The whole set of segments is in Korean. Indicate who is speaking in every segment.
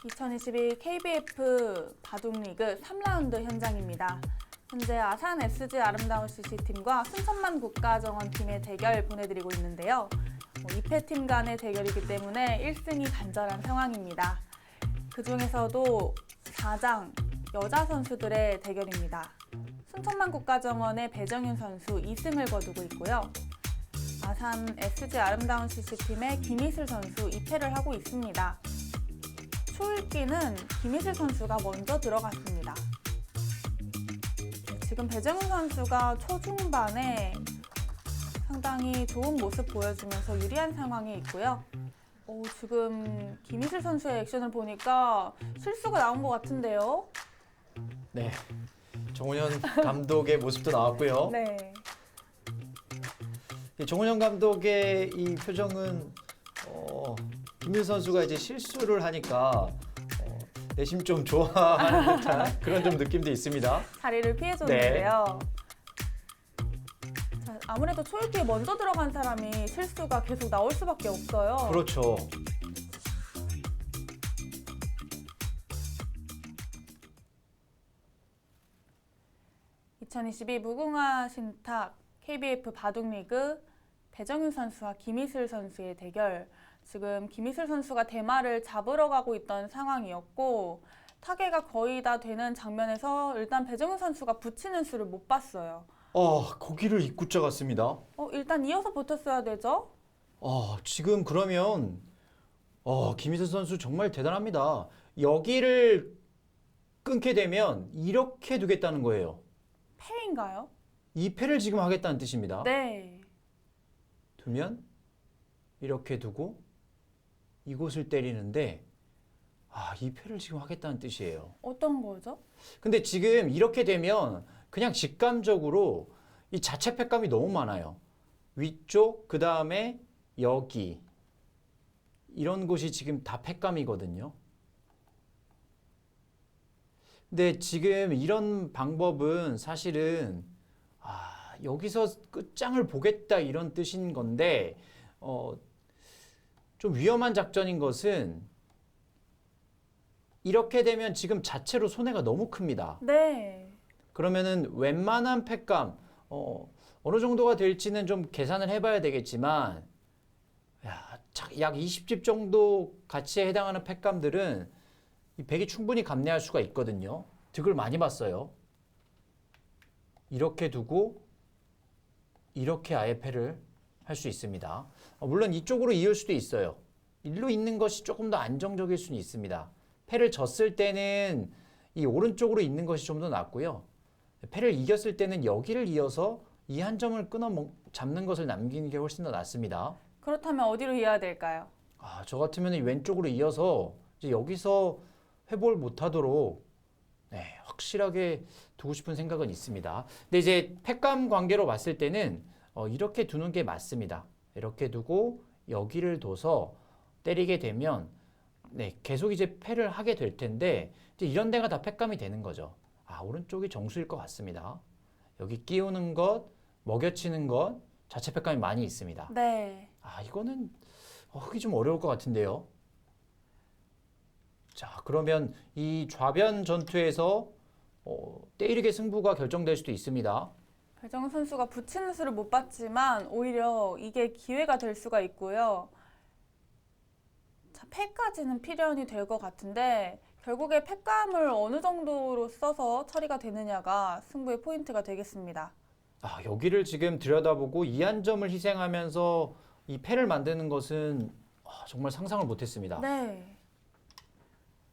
Speaker 1: 2022 KBF 바둑리그 3라운드 현장입니다. 현재 아산 SG 아름다운 CC팀과 순천만 국가정원 팀의 대결 보내드리고 있는데요. 2패 팀 간의 대결이기 때문에 1승이 간절한 상황입니다. 그 중에서도 4장 여자 선수들의 대결입니다. 순천만 국가정원의 배정윤 선수 2승을 거두고 있고요. 아산 SG 아름다운 CC팀의 김희슬 선수 2패를 하고 있습니다. 초읽기는 김희슬 선수가 먼저 들어갔습니다. 지금 배정윤 선수가 초중반에 상당히 좋은 모습 보여주면서 유리한 상황에 있고요. 지금 김희슬 선수의 액션을 보니까 실수가 나온 것 같은데요.
Speaker 2: 네, 정훈현 감독의 모습도 나왔고요.
Speaker 1: 네.
Speaker 2: 정훈현 감독의 이 표정은 김희슬 선수가 이제 실수를 하니까 내심 좀 좋아하는 듯한 그런 좀 느낌도 있습니다.
Speaker 1: 자리를 피해줬는데요. 자, 아무래도 초읽기에 먼저 들어간 사람이 실수가 계속 나올 수밖에 없어요.
Speaker 2: 그렇죠.
Speaker 1: (2022) 무궁화 신탁 KBF 바둑리그 배정윤 선수와 김희슬 선수의 대결. 지금 김희슬 선수가 대마를 잡으러 가고 있던 상황이었고 타개가 거의 다 되는 장면에서 일단 배정윤 선수가 붙이는 수를 못 봤어요.
Speaker 2: 거기를 입구자 같습니다.
Speaker 1: 일단 이어서 버텼어야 되죠?
Speaker 2: 지금 그러면 김희슬 선수 정말 대단합니다. 여기를 끊게 되면 이렇게 두겠다는 거예요.
Speaker 1: 패인가요?
Speaker 2: 이 패를 지금 하겠다는 뜻입니다.
Speaker 1: 네.
Speaker 2: 두면 이렇게 두고 이곳을 때리는데 이 패를 지금 하겠다는 뜻이에요.
Speaker 1: 어떤 거죠?
Speaker 2: 근데 지금 이렇게 되면 그냥 직감적으로 이 자체 패감이 너무 많아요. 위쪽, 그 다음에 여기 이런 곳이 지금 다 패감이거든요. 근데 지금 이런 방법은 사실은 여기서 끝장을 보겠다 이런 뜻인 건데 좀 위험한 작전인 것은 이렇게 되면 지금 자체로 손해가 너무 큽니다.
Speaker 1: 네.
Speaker 2: 그러면은 웬만한 패감 어느 정도가 될지는 좀 계산을 해봐야 되겠지만 약 20집 정도 가치에 해당하는 패감들은 이 백이 충분히 감내할 수가 있거든요. 득을 많이 봤어요. 이렇게 두고 이렇게 아예 패를 할 수 있습니다. 물론 이쪽으로 이을 수도 있어요. 일로 있는 것이 조금 더 안정적일 수는 있습니다. 패를 졌을 때는 이 오른쪽으로 있는 것이 좀 더 낫고요. 패를 이겼을 때는 여기를 이어서 이 한 점을 잡는 것을 남기는 게 훨씬 더 낫습니다.
Speaker 1: 그렇다면 어디로 이어야 될까요?
Speaker 2: 저 같으면 왼쪽으로 이어서 이제 여기서 회복을 못하도록 확실하게 두고 싶은 생각은 있습니다. 근데 이제 패감 관계로 봤을 때는 이렇게 두는 게 맞습니다. 이렇게 두고 여기를 둬서 때리게 되면 계속 이제 패를 하게 될 텐데 이제 이런 데가 다 패감이 되는 거죠. 오른쪽이 정수일 것 같습니다. 여기 끼우는 것, 먹여치는 것, 자체 패감이 많이 있습니다.
Speaker 1: 네.
Speaker 2: 이거는 하기 좀 어려울 것 같은데요. 자, 그러면 이 좌변 전투에서 때리게 승부가 결정될 수도 있습니다.
Speaker 1: 배정윤 선수가 붙이는 수를 못 봤지만 오히려 이게 기회가 될 수가 있고요. 자, 패까지는 필연이 될 것 같은데 결국에 패감을 어느 정도로 써서 처리가 되느냐가 승부의 포인트가 되겠습니다.
Speaker 2: 여기를 지금 들여다보고 이 한 점을 희생하면서 이 패를 만드는 것은 정말 상상을 못했습니다.
Speaker 1: 네.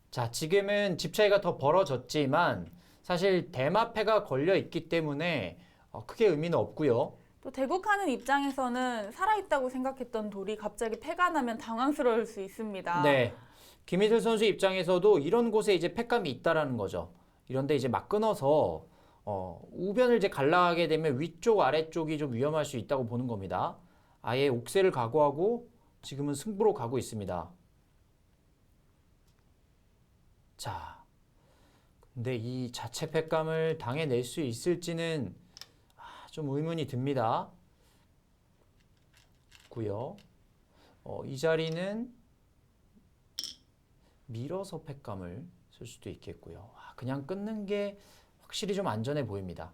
Speaker 2: 자, 지금은 집 차이가 더 벌어졌지만 사실 대마패가 걸려 있기 때문에 크게 의미는 없고요.
Speaker 1: 또 대국하는 입장에서는 살아있다고 생각했던 돌이 갑자기 패가 나면 당황스러울 수 있습니다.
Speaker 2: 네. 김희슬 선수 입장에서도 이런 곳에 이제 패감이 있다라는 거죠. 이런데 이제 막 끊어서 우변을 이제 갈라하게 되면 위쪽 아래쪽이 좀 위험할 수 있다고 보는 겁니다. 아예 옥세를 각오하고 지금은 승부로 가고 있습니다. 자, 근데 이 자체 패감을 당해낼 수 있을지는 좀 의문이 듭니다. 이 자리는 밀어서 팩감을 쓸 수도 있겠고요. 그냥 끊는 게 확실히 좀 안전해 보입니다.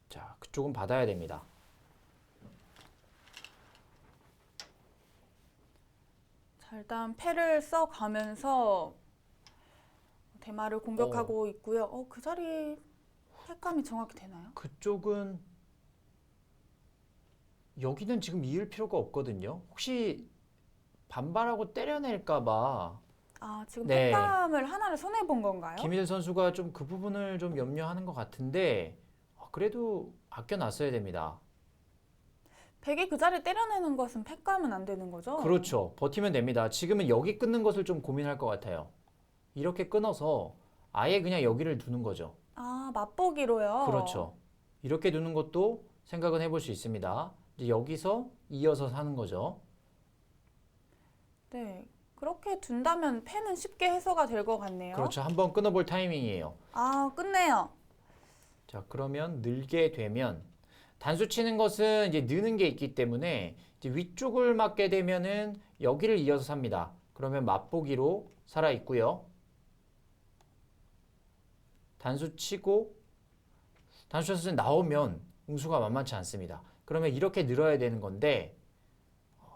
Speaker 2: 자, 그쪽은 받아야 됩니다.
Speaker 1: 자, 일단 패를 써가면서 대마를 공격하고 있고요. 그 자리 팩감이 정확히 되나요?
Speaker 2: 그쪽은 여기는 지금 이을 필요가 없거든요. 혹시 반발하고 때려낼까 봐
Speaker 1: 지금
Speaker 2: 네.
Speaker 1: 팩감을 하나를 손해 본 건가요?
Speaker 2: 김희재 선수가 좀 그 부분을 좀 염려하는 것 같은데 그래도 아껴놨어야 됩니다.
Speaker 1: 백이 그 자리 때려내는 것은 팩감은 안 되는 거죠?
Speaker 2: 그렇죠. 버티면 됩니다. 지금은 여기 끊는 것을 좀 고민할 것 같아요. 이렇게 끊어서 아예 그냥 여기를 두는 거죠.
Speaker 1: 맛보기로요?
Speaker 2: 그렇죠. 이렇게 두는 것도 생각은 해볼 수 있습니다. 이제 여기서 이어서 사는 거죠.
Speaker 1: 네. 그렇게 둔다면 패는 쉽게 해소가 될 것 같네요.
Speaker 2: 그렇죠. 한번 끊어볼 타이밍이에요.
Speaker 1: 끝내요.
Speaker 2: 자, 그러면 늘게 되면 단수 치는 것은 이제 느는 게 있기 때문에 이제 위쪽을 맞게 되면은 여기를 이어서 삽니다. 그러면 맛보기로 살아 있고요. 단수 치고 단수 쳐서 나오면 응수가 만만치 않습니다. 그러면 이렇게 늘어야 되는 건데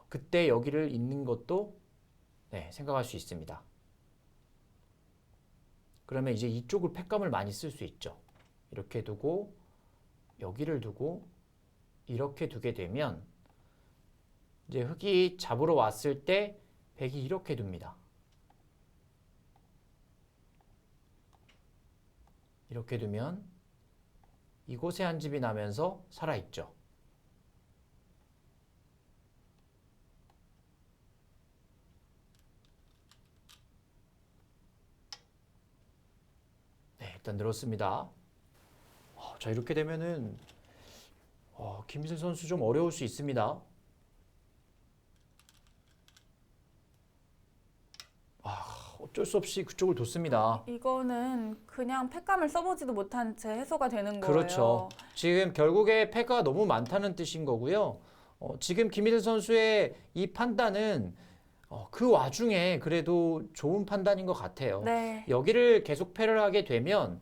Speaker 2: 그때 여기를 잇는 것도 생각할 수 있습니다. 그러면 이제 이쪽을 팩감을 많이 쓸 수 있죠. 이렇게 두고 여기를 두고 이렇게 두게 되면 이제 흑이 잡으러 왔을 때 백이 이렇게 둡니다. 이렇게 두면 이곳에 한 집이 나면서 살아있죠. 네, 일단 늘었습니다. 자, 이렇게 되면은 김희슬 선수 좀 어려울 수 있습니다. 어쩔 수 없이 그쪽을 뒀습니다.
Speaker 1: 이거는 그냥 팩감을 써보지도 못한 채 해소가 되는 거예요.
Speaker 2: 그렇죠. 지금 결국에 패가 너무 많다는 뜻인 거고요. 지금 김희슬 선수의 이 판단은 그 와중에 그래도 좋은 판단인 것 같아요.
Speaker 1: 네.
Speaker 2: 여기를 계속 패를 하게 되면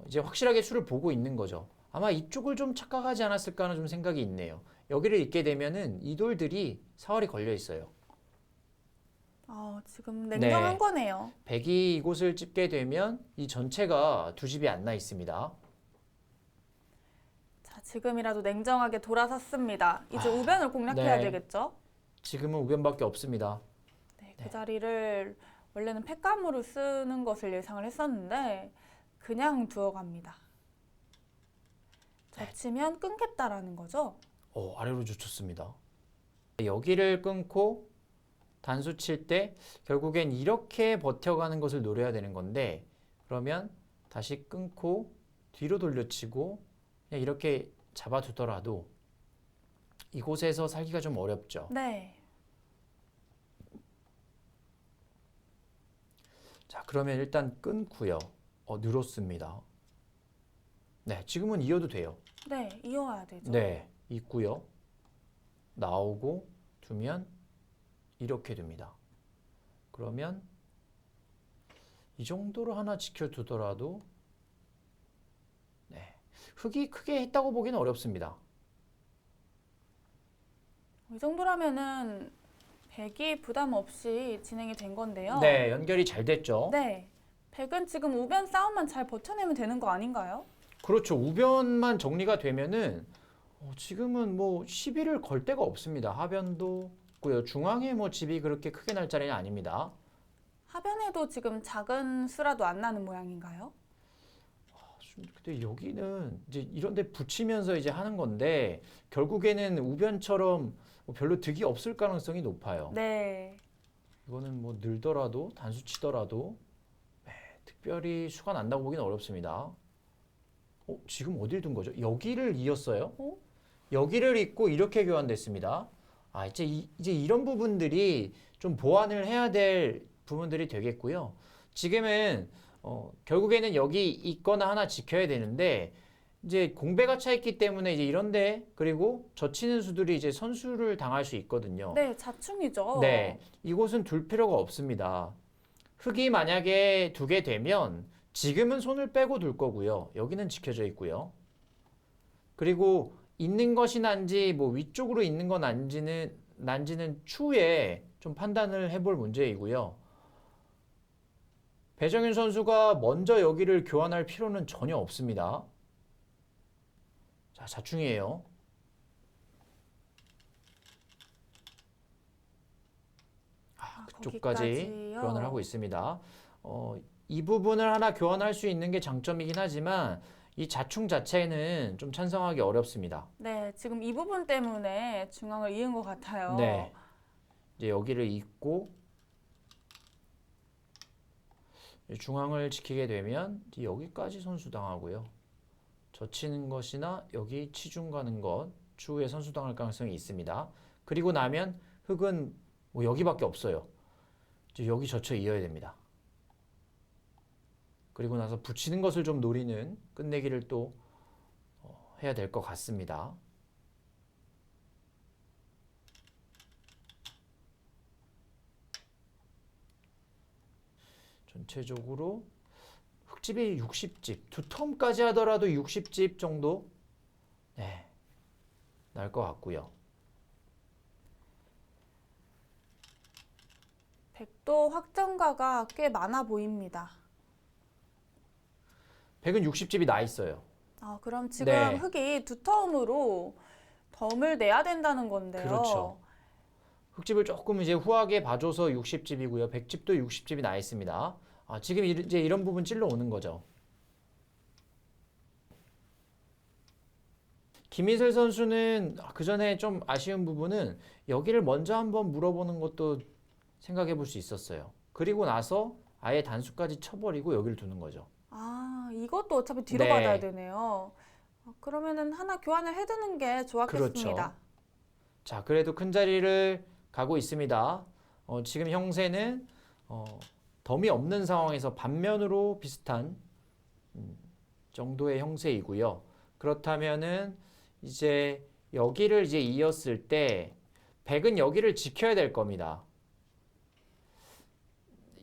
Speaker 2: 이제 확실하게 수를 보고 있는 거죠. 아마 이쪽을 좀 착각하지 않았을까 하는 좀 생각이 있네요. 여기를 잇게 되면은 이 돌들이 사활이 걸려 있어요.
Speaker 1: 지금 냉정한
Speaker 2: 네.
Speaker 1: 거네요.
Speaker 2: 백이 이곳을 찝게 되면 이 전체가 두 집이 안 나 있습니다.
Speaker 1: 자, 지금이라도 냉정하게 돌아섰습니다. 이제 우변을 공략해야
Speaker 2: 네.
Speaker 1: 되겠죠?
Speaker 2: 지금은 우변밖에 없습니다.
Speaker 1: 네, 그 자리를 원래는 팩감으로 쓰는 것을 예상을 했었는데 그냥 두어갑니다. 젖히면 끊겠다라는 거죠?
Speaker 2: 아래로 젖혔습니다. 여기를 끊고 단수 칠 때 결국엔 이렇게 버텨가는 것을 노려야 되는 건데 그러면 다시 끊고 뒤로 돌려치고 그냥 이렇게 잡아두더라도 이곳에서 살기가 좀 어렵죠.
Speaker 1: 네.
Speaker 2: 자, 그러면 일단 끊고요. 늘었습니다. 네, 지금은 이어도 돼요.
Speaker 1: 네, 이어와야 되죠.
Speaker 2: 네, 있고요. 나오고 두면 이렇게 됩니다. 그러면 이 정도로 하나 지켜두더라도 흑이 크게 했다고 보기는 어렵습니다.
Speaker 1: 이 정도라면은 백이 부담 없이 진행이 된 건데요.
Speaker 2: 네, 연결이 잘 됐죠.
Speaker 1: 네. 백은 지금 우변 싸움만 잘 버텨내면 되는 거 아닌가요?
Speaker 2: 그렇죠. 우변만 정리가 되면은 지금은 뭐 시비를 걸 데가 없습니다. 하변도 있고요. 중앙에 뭐 집이 그렇게 크게 날 자리는 아닙니다.
Speaker 1: 하변에도 지금 작은 수라도 안 나는 모양인가요?
Speaker 2: 근데 여기는 이제 이런 데 붙이면서 이제 하는 건데 결국에는 우변처럼 뭐 별로 득이 없을 가능성이 높아요.
Speaker 1: 네.
Speaker 2: 이거는 뭐 늘더라도 단수 치더라도 특별히 수가 난다고 보기는 어렵습니다. 지금 어딜 둔 거죠? 여기를 이었어요? 여기를 잇고 이렇게 교환됐습니다. 이제 이런 부분들이 좀 보완을 해야 될 부분들이 되겠고요. 지금은 결국에는 여기 있거나 하나 지켜야 되는데 이제 공배가 차 있기 때문에 이제 이런데 그리고 젖히는 수들이 이제 선수를 당할 수 있거든요.
Speaker 1: 네, 자충이죠.
Speaker 2: 네, 이곳은 둘 필요가 없습니다. 흙이 만약에 두게 되면 지금은 손을 빼고 둘 거고요. 여기는 지켜져 있고요. 그리고 있는 것이 난지 뭐 위쪽으로 있는 건 난지는 추후에 좀 판단을 해볼 문제이고요. 배정윤 선수가 먼저 여기를 교환할 필요는 전혀 없습니다. 자, 자충이에요. 그쪽까지
Speaker 1: 거기까지요?
Speaker 2: 교환을 하고 있습니다. 이 부분을 하나 교환할 수 있는 게 장점이긴 하지만 이 자충 자체는 좀 찬성하기 어렵습니다.
Speaker 1: 네, 지금 이 부분 때문에 중앙을 이은 것 같아요.
Speaker 2: 네. 이제 여기를 잇고 중앙을 지키게 되면 이제 여기까지 선수당하고요. 젖히는 것이나 여기 치중 가는 것 추후에 선수당할 가능성이 있습니다. 그리고 나면 흙은 뭐 여기밖에 없어요. 이제 여기 젖혀 이어야 됩니다. 그리고 나서 붙이는 것을 좀 노리는 끝내기를 또 해야 될 것 같습니다. 전체적으로 흙집이 60집, 두 텀까지 하더라도 60집 정도 네, 날 것 같고요.
Speaker 1: 백도 확정가가 꽤 많아 보입니다.
Speaker 2: 100은 60집이 나 있어요.
Speaker 1: 아, 그럼 지금
Speaker 2: 네.
Speaker 1: 흙이 두 텀으로 덤을 내야 된다는 건데요.
Speaker 2: 그렇죠. 흙집을 조금 이제 후하게 봐줘서 60집이고요. 100집도 60집이 나 있습니다. 지금 이제 이런 부분 찔러 오는 거죠. 김희슬 선수는 그 전에 좀 아쉬운 부분은 여기를 먼저 한번 물어보는 것도 생각해 볼 수 있었어요. 그리고 나서 아예 단수까지 쳐버리고 여기를 두는 거죠.
Speaker 1: 아, 이것도 어차피 뒤로
Speaker 2: 네.
Speaker 1: 받아야 되네요. 그러면은 하나 교환을 해두는 게 좋았겠습니다.
Speaker 2: 그렇죠. 자, 그래도 큰 자리를 가고 있습니다. 지금 형세는 덤이 없는 상황에서 반면으로 비슷한 정도의 형세이고요. 그렇다면은 이제 여기를 이제 이었을 때 100은 여기를 지켜야 될 겁니다.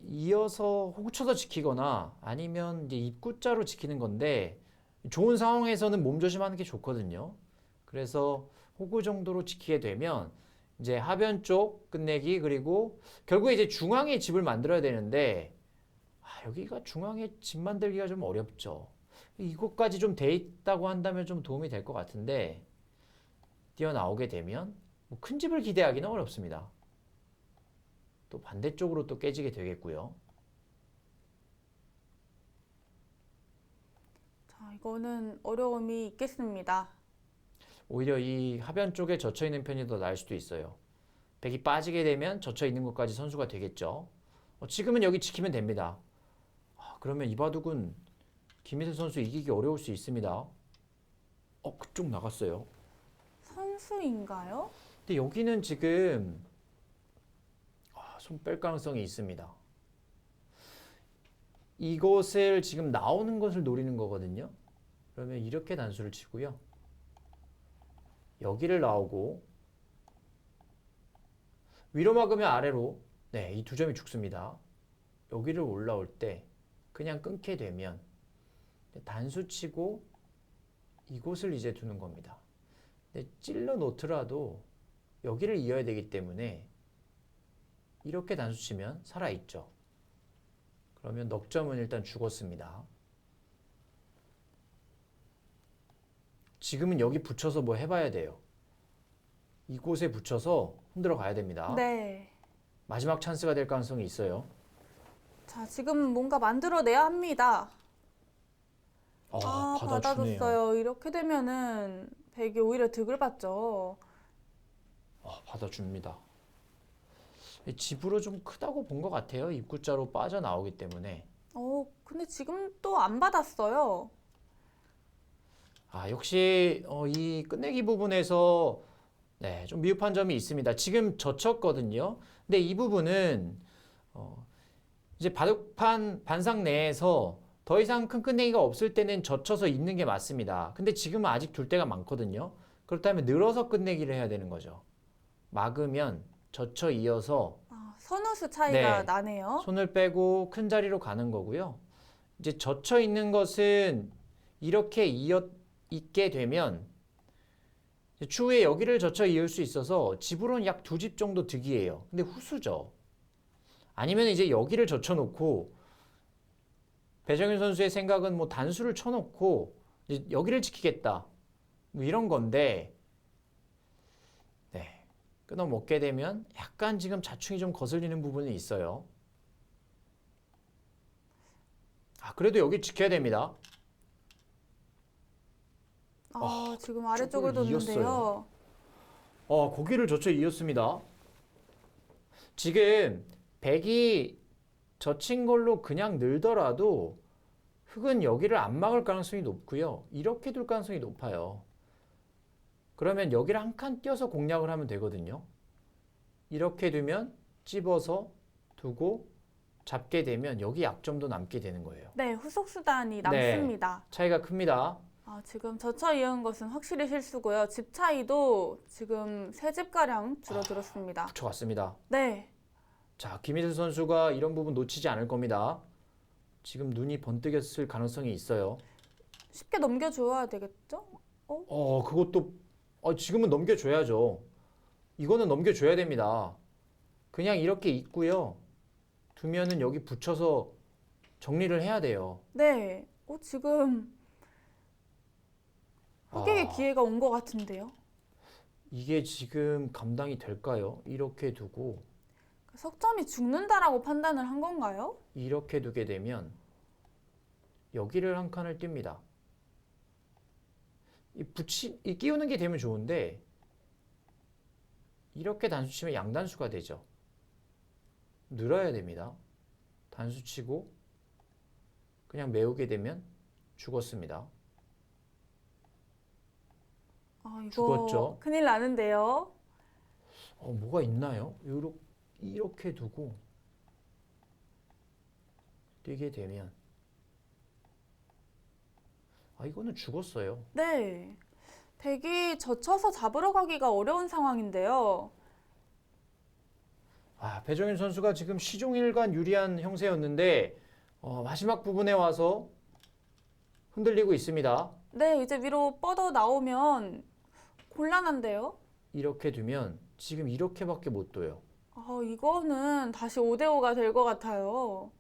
Speaker 2: 이어서 호구 쳐서 지키거나 아니면 이제 입구자로 지키는 건데 좋은 상황에서는 몸조심하는 게 좋거든요. 그래서 호구 정도로 지키게 되면 이제 하변 쪽 끝내기 그리고 결국에 이제 중앙에 집을 만들어야 되는데 여기가 중앙에 집 만들기가 좀 어렵죠. 이것까지 좀 돼 있다고 한다면 좀 도움이 될 것 같은데 뛰어나오게 되면 큰 집을 기대하기는 어렵습니다. 또 반대쪽으로 또 깨지게 되겠고요.
Speaker 1: 자, 이거는 어려움이 있겠습니다.
Speaker 2: 오히려 이 하변 쪽에 젖혀 있는 편이 더 나을 수도 있어요. 백이 빠지게 되면 젖혀 있는 것까지 선수가 되겠죠. 지금은 여기 지키면 됩니다. 그러면 이 바둑은 김희슬 선수 이기기 어려울 수 있습니다. 그쪽 나갔어요.
Speaker 1: 선수인가요?
Speaker 2: 근데 여기는 지금 손 뺄 가능성이 있습니다. 이것을 지금 나오는 것을 노리는 거거든요. 그러면 이렇게 단수를 치고요. 여기를 나오고 위로 막으면 아래로 네, 이 두 점이 죽습니다. 여기를 올라올 때 그냥 끊게 되면 단수 치고 이곳을 이제 두는 겁니다. 근데 찔러 놓더라도 여기를 이어야 되기 때문에 이렇게 단수 치면 살아있죠. 그러면 넉점은 일단 죽었습니다. 지금은 여기 붙여서 뭐 해봐야 돼요. 이곳에 붙여서 흔들어 가야 됩니다.
Speaker 1: 네.
Speaker 2: 마지막 찬스가 될 가능성이 있어요.
Speaker 1: 자, 지금 뭔가 만들어내야 합니다.
Speaker 2: 받아주네요.
Speaker 1: 받아줬어요. 이렇게 되면은 백이 오히려 득을 받죠.
Speaker 2: 받아줍니다. 집으로 좀 크다고 본 것 같아요. 입구자로 빠져나오기 때문에.
Speaker 1: 근데 지금 또 안 받았어요.
Speaker 2: 역시 이 끝내기 부분에서 네, 좀 미흡한 점이 있습니다. 지금 젖혔거든요. 근데 이 부분은 이제 바둑판 반상 내에서 더 이상 큰 끝내기가 없을 때는 젖혀서 잇는 게 맞습니다. 근데 지금은 아직 둘 때가 많거든요. 그렇다면 늘어서 끝내기를 해야 되는 거죠. 막으면 젖혀 이어서
Speaker 1: 선우수 차이가
Speaker 2: 네.
Speaker 1: 나네요.
Speaker 2: 손을 빼고 큰 자리로 가는 거고요. 이제 젖혀 있는 것은 이렇게 잇게 되면 추후에 여기를 젖혀 이을 수 있어서 집으로는 약 2집 정도 득이에요. 근데 후수죠. 아니면 이제 여기를 젖혀 놓고 배정현 선수의 생각은 뭐 단수를 쳐놓고 이제 여기를 지키겠다. 뭐 이런 건데 네. 끊어 먹게 되면 약간 지금 자충이 좀 거슬리는 부분이 있어요. 그래도 여기 지켜야 됩니다.
Speaker 1: 지금 아래쪽을
Speaker 2: 쪽을
Speaker 1: 뒀는데요.
Speaker 2: 고기를 젖혀 이었습니다. 지금 백이 젖힌 걸로 그냥 늘더라도 흙은 여기를 안 막을 가능성이 높고요. 이렇게 둘 가능성이 높아요. 그러면 여기를 한 칸 띄어서 공략을 하면 되거든요. 이렇게 두면 찝어서 두고 잡게 되면 여기 약점도 남게 되는 거예요.
Speaker 1: 네, 후속 수단이 남습니다.
Speaker 2: 차이가 큽니다.
Speaker 1: 지금 젖혀 이은 것은 확실히 실수고요. 집 차이도 지금 3집가량 줄어들었습니다.
Speaker 2: 붙여갔습니다.
Speaker 1: 네.
Speaker 2: 자, 김희슬 선수가 이런 부분 놓치지 않을 겁니다. 지금 눈이 번뜩였을 가능성이 있어요.
Speaker 1: 쉽게 넘겨줘야 되겠죠?
Speaker 2: 그것도 지금은 넘겨줘야죠. 이거는 넘겨줘야 됩니다. 그냥 이렇게 있고요. 두면은 여기 붙여서 정리를 해야 돼요.
Speaker 1: 네. 지금 흑액의 기회가 온 것 같은데요.
Speaker 2: 이게 지금 감당이 될까요? 이렇게 두고
Speaker 1: 석점이 죽는다라고 판단을 한 건가요?
Speaker 2: 이렇게 두게 되면 여기를 한 칸을 띱니다. 이 끼우는 게 되면 좋은데 이렇게 단수 치면 양단수가 되죠. 늘어야 됩니다. 단수 치고 그냥 메우게 되면 죽었습니다.
Speaker 1: 이거
Speaker 2: 죽었죠.
Speaker 1: 큰일 나는데요.
Speaker 2: 뭐가 있나요? 이렇게 두고 뛰게 되면 이거는 죽었어요.
Speaker 1: 네. 백이 젖혀서 잡으러 가기가 어려운 상황인데요.
Speaker 2: 배정현 선수가 지금 시종일관 유리한 형세였는데 마지막 부분에 와서 흔들리고 있습니다.
Speaker 1: 네, 이제 위로 뻗어 나오면 곤란한데요.
Speaker 2: 이렇게 두면 지금 이렇게밖에 못 둬요.
Speaker 1: 이거는 다시 5대5가 될 것 같아요.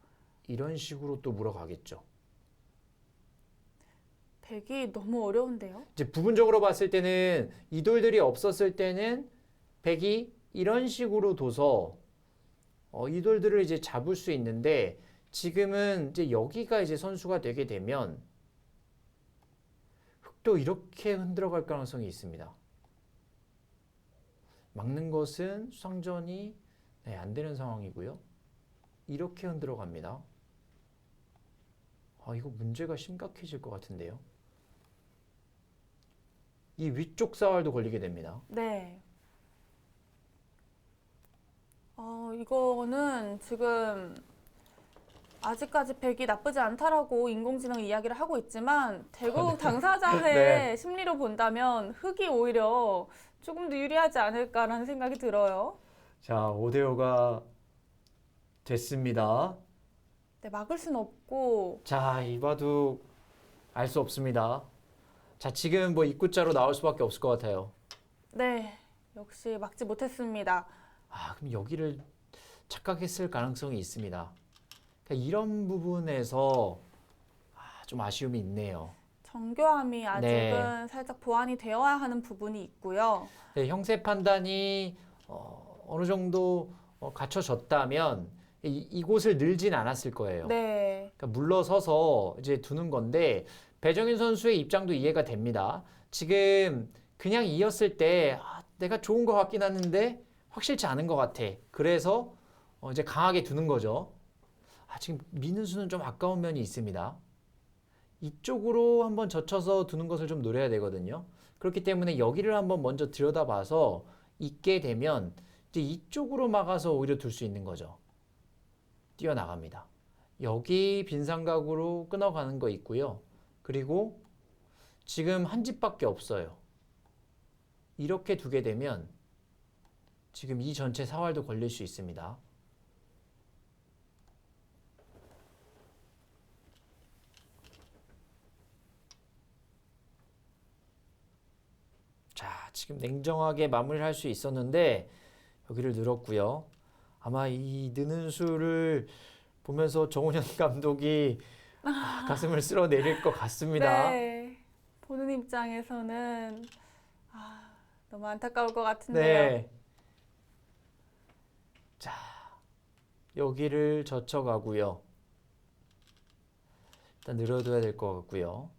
Speaker 2: 이런 식으로 또 물어가겠죠.
Speaker 1: 백이 너무 어려운데요.
Speaker 2: 이제 부분적으로 봤을 때는 이 돌들이 없었을 때는 백이 이런 식으로 둬서 이 돌들을 이제 잡을 수 있는데 지금은 이제 여기가 이제 선수가 되게 되면 흙도 이렇게 흔들어갈 가능성이 있습니다. 막는 것은 수상전이 안 되는 상황이고요. 이렇게 흔들어 갑니다. 이거 문제가 심각해질 것 같은데요. 이 위쪽 사활도 걸리게 됩니다.
Speaker 1: 네. 이거는 지금 아직까지 백이 나쁘지 않다라고 인공지능이 이야기를 하고 있지만 대국 당사자의
Speaker 2: 네.
Speaker 1: 심리로 본다면 흑이 오히려 조금 더 유리하지 않을까라는 생각이 들어요.
Speaker 2: 자, 5대5가 됐습니다.
Speaker 1: 네, 막을 순 없고.
Speaker 2: 자, 이 바둑 알 수 없습니다. 자, 지금 뭐 입구자로 나올 수밖에 없을 것 같아요.
Speaker 1: 네, 역시 막지 못했습니다.
Speaker 2: 그럼 여기를 착각했을 가능성이 있습니다. 그러니까 이런 부분에서 좀 아쉬움이 있네요.
Speaker 1: 정교함이 아직은 살짝 보완이 되어야 하는 부분이 있고요.
Speaker 2: 네, 형세 판단이 어느 정도 갖춰졌다면 이곳을 늘진 않았을 거예요.
Speaker 1: 네,
Speaker 2: 그러니까 물러서서 이제 두는 건데 배정인 선수의 입장도 이해가 됩니다. 지금 그냥 이었을 때 내가 좋은 것 같긴 하는데 확실치 않은 것 같아. 그래서 이제 강하게 두는 거죠. 지금 미는 수는 좀 아까운 면이 있습니다. 이쪽으로 한번 젖혀서 두는 것을 좀 노려야 되거든요. 그렇기 때문에 여기를 한번 먼저 들여다봐서 있게 되면 이제 이쪽으로 막아서 오히려 둘 수 있는 거죠. 뛰어나갑니다. 여기 빈 삼각으로 끊어가는 거 있고요. 그리고 지금 한 집밖에 없어요. 이렇게 두게 되면 지금 이 전체 사활도 걸릴 수 있습니다. 자, 지금 냉정하게 마무리를 할 수 있었는데 여기를 늘었고요. 아마 이 느는 수를 보면서 정훈현 감독이 가슴을 쓸어내릴 것 같습니다.
Speaker 1: 네. 보는 입장에서는 너무 안타까울 것 같은데요.
Speaker 2: 네. 자, 여기를 젖혀가고요. 일단 늘어둬야 될 것 같고요.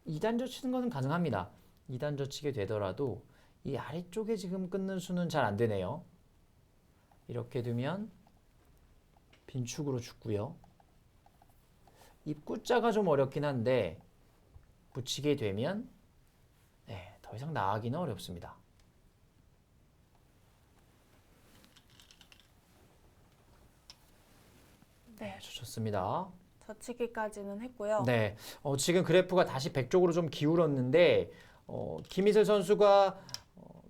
Speaker 2: 2단 젖히는 것은 가능합니다. 2단 젖히게 되더라도 이 아래쪽에 지금 끊는 수는 잘 안 되네요. 이렇게 두면 빈축으로 죽고요. 입구자가 좀 어렵긴 한데 붙이게 되면 네, 더 이상 나가기는 어렵습니다.
Speaker 1: 네.
Speaker 2: 좋습니다.
Speaker 1: 젖히기까지는 했고요.
Speaker 2: 네, 지금 그래프가 다시 100쪽으로 좀 기울었는데 김희슬 선수가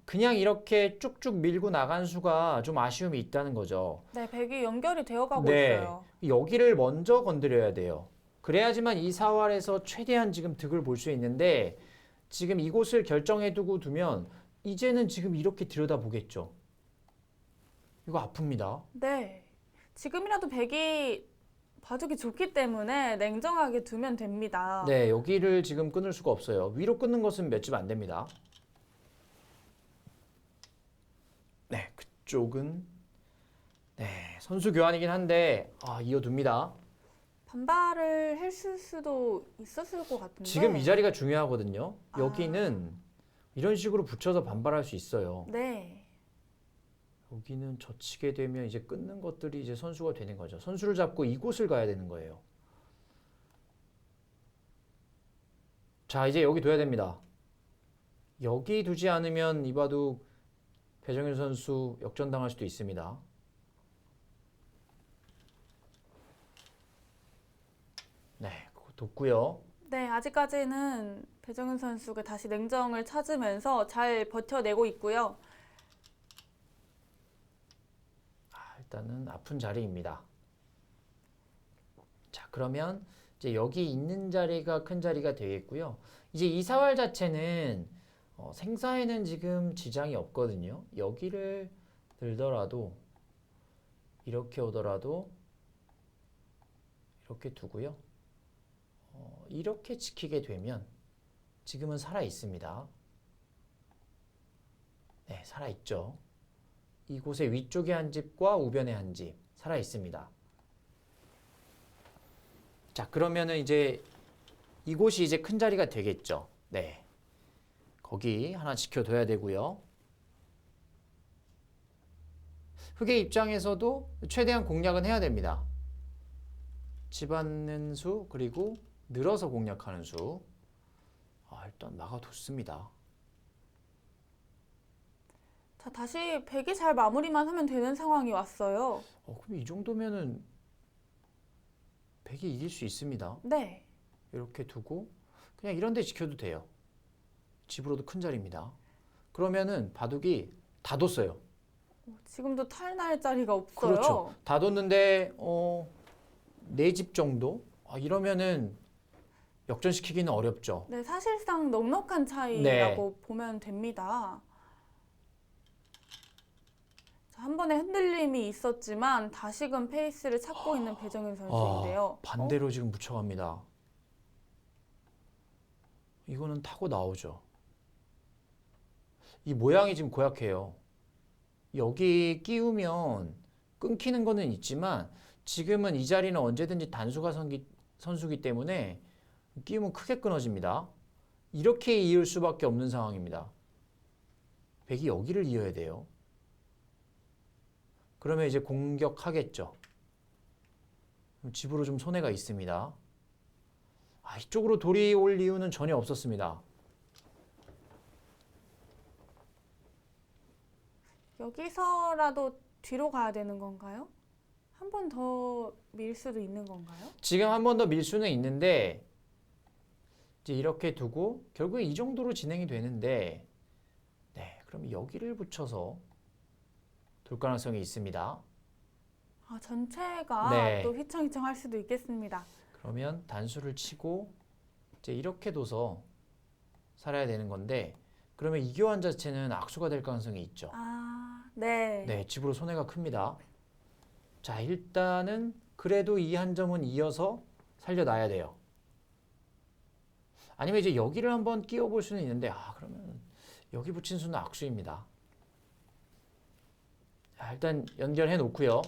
Speaker 2: 그냥 이렇게 쭉쭉 밀고 나간 수가 좀 아쉬움이 있다는 거죠.
Speaker 1: 네, 백이 연결이 되어가고
Speaker 2: 네,
Speaker 1: 있어요.
Speaker 2: 여기를 먼저 건드려야 돼요. 그래야지만 이 사활에서 최대한 지금 득을 볼 수 있는데 지금 이곳을 결정해두고 두면 이제는 지금 이렇게 들여다보겠죠. 이거 아픕니다.
Speaker 1: 네. 지금이라도 백이 바둑이 좋기 때문에 냉정하게 두면 됩니다.
Speaker 2: 네, 여기를 지금 끊을 수가 없어요. 위로 끊는 것은 몇 집 안 됩니다. 네, 그쪽은 네, 선수 교환이긴 한데 이어둡니다.
Speaker 1: 반발을 했을 수도 있었을 것 같은데.
Speaker 2: 지금 이 자리가 중요하거든요. 여기는 이런 식으로 붙여서 반발할 수 있어요.
Speaker 1: 네.
Speaker 2: 여기는 젖히게 되면 이제 끊는 것들이 이제 선수가 되는 거죠. 선수를 잡고 이곳을 가야 되는 거예요. 자, 이제 여기 둬야 됩니다. 여기 두지 않으면 이 바둑 배정현 선수 역전당할 수도 있습니다. 네, 그거 뒀고요.
Speaker 1: 네, 아직까지는 배정은 선수가 다시 냉정을 찾으면서 잘 버텨내고 있고요.
Speaker 2: 일단은 아픈 자리입니다. 자, 그러면 이제 여기 있는 자리가 큰 자리가 되겠고요. 이제 이 사활 자체는 생사에는 지금 지장이 없거든요. 여기를 들더라도 이렇게 오더라도 이렇게 두고요. 이렇게 지키게 되면 지금은 살아 있습니다. 네, 살아 있죠. 이곳의 위쪽에 한 집과 우변에 한 집 살아 있습니다. 자, 그러면은 이제 이곳이 이제 큰 자리가 되겠죠. 네. 거기 하나 지켜둬야 되고요. 흑의 입장에서도 최대한 공략은 해야 됩니다. 집안는 수 그리고 늘어서 공략하는 수. 일단 막아뒀습니다.
Speaker 1: 자, 다시 백이 잘 마무리만 하면 되는 상황이 왔어요.
Speaker 2: 그럼 이 정도면은 백이 이길 수 있습니다.
Speaker 1: 네.
Speaker 2: 이렇게 두고 그냥 이런 데 지켜도 돼요. 집으로도 큰 자리입니다. 그러면은 바둑이 다 뒀어요.
Speaker 1: 지금도 탈날 자리가 없어요.
Speaker 2: 그렇죠. 다 뒀는데 네 집 정도? 이러면은 역전시키기는 어렵죠.
Speaker 1: 네, 사실상 넉넉한 차이라고 보면 됩니다. 자, 한 번의 흔들림이 있었지만 다시금 페이스를 찾고 있는 배정현 선수인데요.
Speaker 2: 반대로 지금 묻혀갑니다. 이거는 타고 나오죠. 이 모양이 지금 고약해요. 여기 끼우면 끊기는 거는 있지만 지금은 이 자리는 언제든지 단수가 선수기 때문에 끼우면 크게 끊어집니다. 이렇게 이을 수밖에 없는 상황입니다. 백이 여기를 이어야 돼요. 그러면 이제 공격하겠죠. 집으로 좀 손해가 있습니다. 이쪽으로 돌이 올 이유는 전혀 없었습니다.
Speaker 1: 여기서라도 뒤로 가야 되는 건가요? 한 번 더 밀 수도 있는 건가요?
Speaker 2: 지금 한 번 더 밀 수는 있는데 이제 이렇게 두고 결국에 이 정도로 진행이 되는데 네, 그럼 여기를 붙여서 돌 가능성이 있습니다.
Speaker 1: 아, 전체가
Speaker 2: 네.
Speaker 1: 또 휘청휘청 할 수도 있겠습니다.
Speaker 2: 그러면 단수를 치고 이제 이렇게 둬서 살아야 되는 건데 그러면 이 교환 자체는 악수가 될 가능성이 있죠.
Speaker 1: 아, 네.
Speaker 2: 네, 집으로 손해가 큽니다. 자, 일단은 그래도 이 한 점은 이어서 살려놔야 돼요. 아니면 이제 여기를 한번 끼워볼 수는 있는데 그러면 여기 붙인 수는 악수입니다. 자, 일단 연결해 놓고요.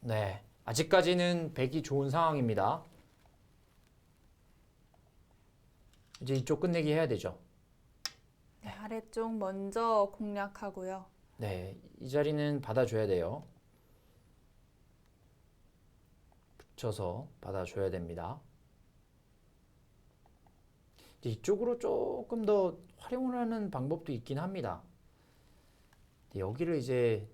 Speaker 2: 네, 아직까지는 백이 좋은 상황입니다. 이제 이쪽 끝내기 해야 되죠.
Speaker 1: 네, 아래쪽 먼저 공략하고요.
Speaker 2: 네, 이 자리는 받아줘야 돼요. 붙여서 받아줘야 됩니다. 이제 이쪽으로 조금 더 활용을 하는 방법도 있긴 합니다. 여기를 이제